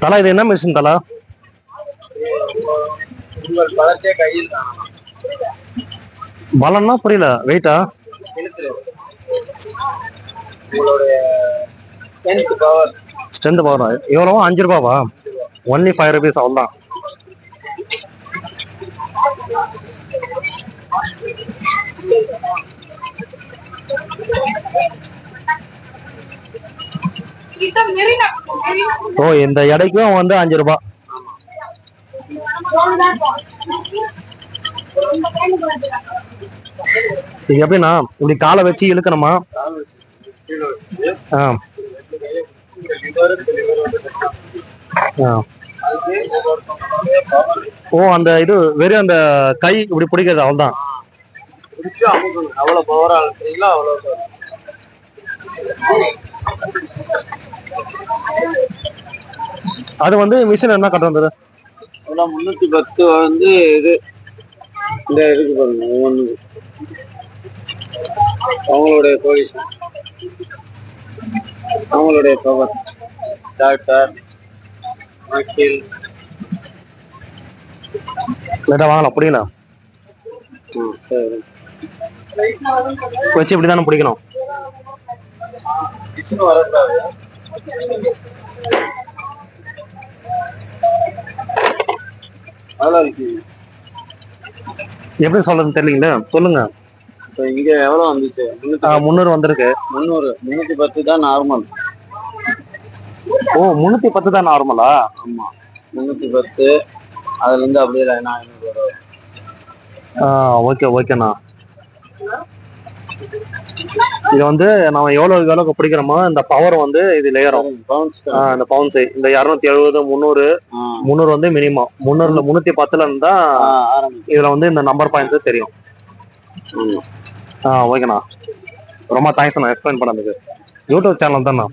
தலா இது என்ன மிஷின் தலா? பலன்னா புரியல. வெயிட்டா? ஸ்ட்ரென்த் பவர் எவ்வளவா? 5 ரூபாவா? ஒன்லி 5 rupees அவ்வளோதான். ஓ, இந்த எடைக்கும் வந்து 5 ரூபாய். இது எப்படின்னா இப்படி காலை வச்சு இழுக்கணுமா? ஓ, அந்த இது வெறும் அந்த கை இப்படி பிடிக்கிறது அவ்வளவுதான். அவ்வளவு பவரா இருக்கிறீங்களா? அவ்வளவு அது வந்து மிஷின் என்ன கட்ட வந்தது? 310 வந்து இது இந்த இதுக்கு பாருங்க. ஒவ்வொன்றுக்கு அவங்களுடைய பொசிஷன், அவங்களுடைய பவர். டாக்டர் வக்கீல் வாங்கலாம். புரியல வச்சு இப்படிதானே பிடிக்கணும். எப்படி சொல்றதுன்னு தெரியலீங்களே, சொல்லுங்க. இங்க எவ்வளவு வந்துச்சு? 300 வந்திருக்கு. 310 தான் நார்மல். ஓ, 310 தான் நார்மலா? ஆமா, 310. அதுல இருந்து அப்படியே 500 வரும். ஓகே ஓகேண்ணா. இது வந்து நம்ம எவ்வளவுக்கு பிடிக்கிறோமோ இந்த பவர் வந்து இதுல ஏறும். இந்த பவுன்ஸ் இந்த 270 300 வந்து மினிமம். 300ல 310ல இருந்தா இதுல வந்து இந்த நம்பர் பாயிண்ட்ஸ் தெரியும். ஓகேண்ணா, ரொம்ப தேங்க்ஸ் அண்ணா எக்ஸ்பிளைன் பண்ணதுக்கு. YouTube channel தான்ண்ணா.